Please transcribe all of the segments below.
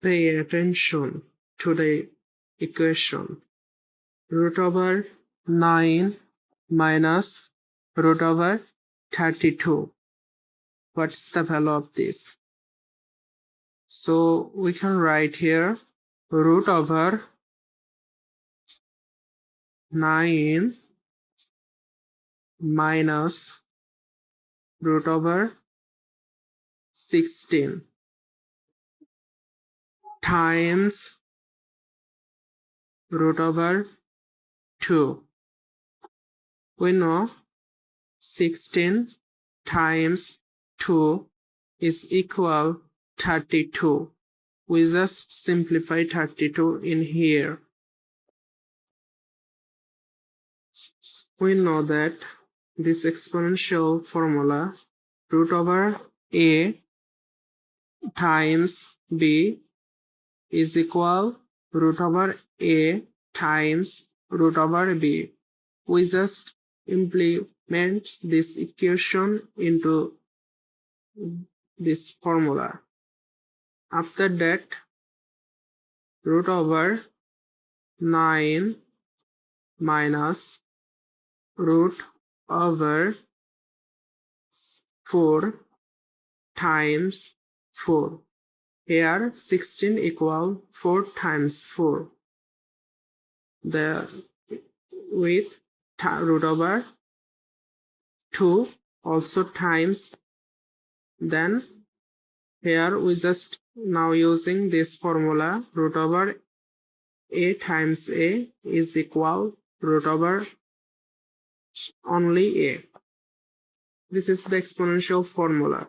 Pay attention to the equation. Root over 9 minus root over 32. What's the value of this? So we can write here root over 9 minus root over 16 times root over 2. We know 16 times 2 is equal 32. We just simplify 32 in here. We know that this exponential formula root over a times b is equal root over a times root over b. We just implement this equation into this formula. After that, root over 9 minus root over 4 times 4. Here 16 equal 4 times 4. With root over 2 also times. Then here we just now using this formula root over a times a is equal root over only a. This is the exponential formula.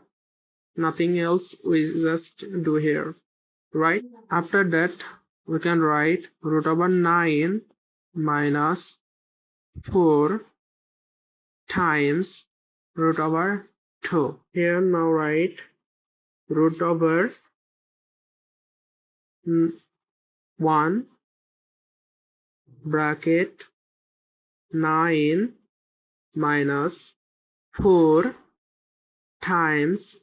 Nothing else we just do here, right? After that, we can write root over 9 minus 4 times root over 2. Here now write root over 1 bracket 9 minus 4 times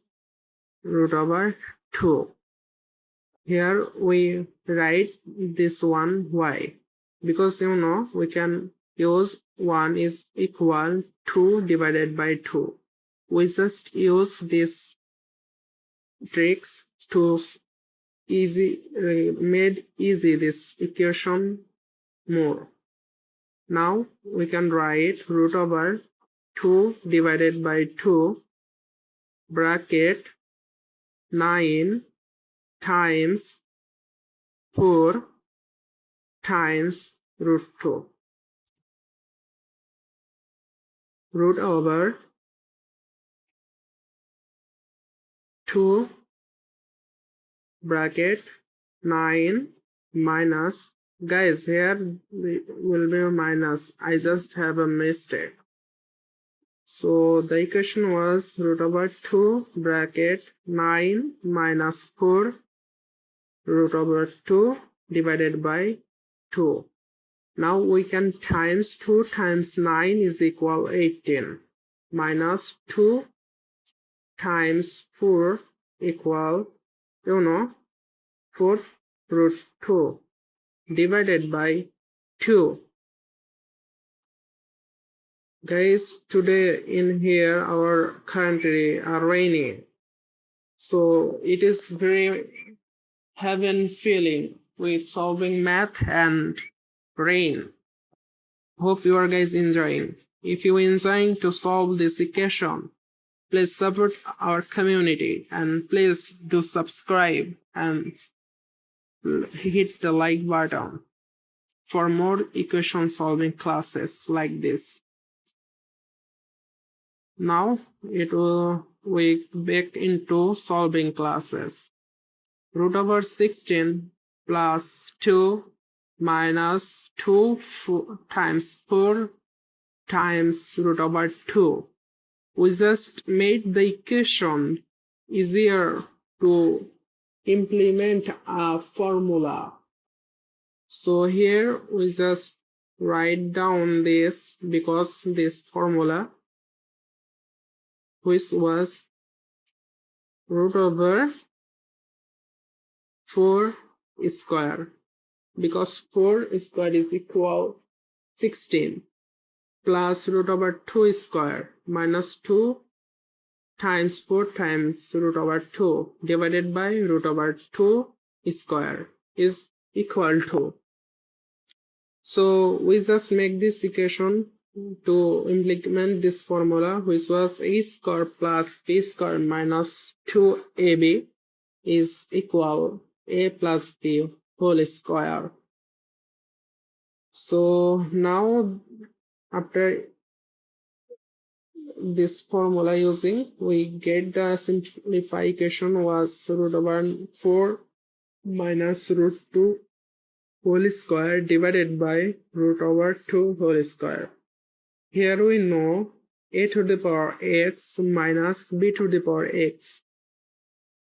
root over 2. Here we write this one why? Because you know we can use 1 is equal 2 divided by 2. We just use these tricks to made easy this equation more. Now we can write root over 2 divided by 2 bracket 9 times 4 times root 2. Root over 2 bracket 9 minus, guys here will be a minus, I just have a mistake. So the equation was root over 2 bracket 9 minus 4 root over 2 divided by 2. Now we can times 2 times 9 is equal 18 minus 2 times 4 equal 4 root 2 divided by 2. Guys, today in here our country are raining, so it is very heaven feeling with solving math and rain. Hope you are guys enjoying. If you enjoying to solve this equation, please support our community and please do subscribe and hit the like button for more equation solving classes like this. Now we back into solving classes. Root over 16 plus 2 minus 2 times 4 times root over 2. We just made the equation easier to implement a formula. So here we just write down this because this formula, which was root over 4 square, because 4 square is equal 16, plus root over 2 square minus 2 times 4 times root over 2 divided by root over 2 square is equal to. So we just make this equation to implement this formula, which was a square plus b square minus 2ab is equal a plus b whole square. So now after this formula using, we get the simplified equation was root over 4 minus root 2 whole square divided by root over 2 whole square. Here we know a to the power x minus b to the power x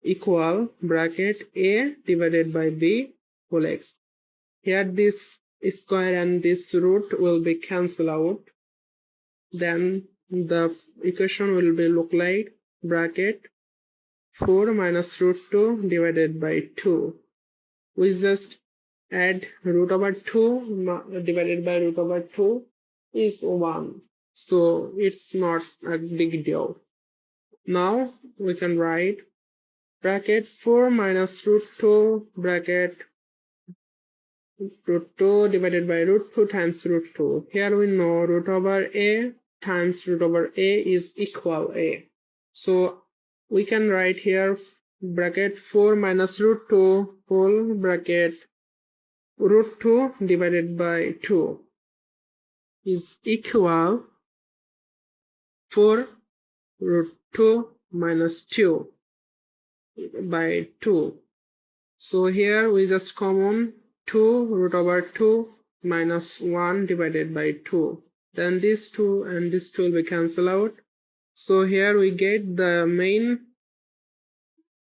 equal bracket a divided by b whole x. Here this square and this root will be cancelled out. Then the equation will be look like bracket 4 minus root 2 divided by 2. We just add root over 2 divided by root over 2 is 1. So it's not a big deal. Now we can write bracket 4 minus root 2 bracket root 2 divided by root 2 times root 2. Here we know root over a times root over a is equal a. So we can write here bracket 4 minus root 2 whole bracket root 2 divided by 2 is equal 4 root 2 minus 2 by 2. So here we just common 2 root over 2 minus 1 divided by 2. Then this 2 and this 2 will be cancelled out. So here we get the main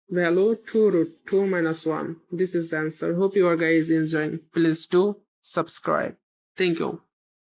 value 2 root 2 minus 1. This is the answer. Hope you are guys enjoying. Please do subscribe. Thank you.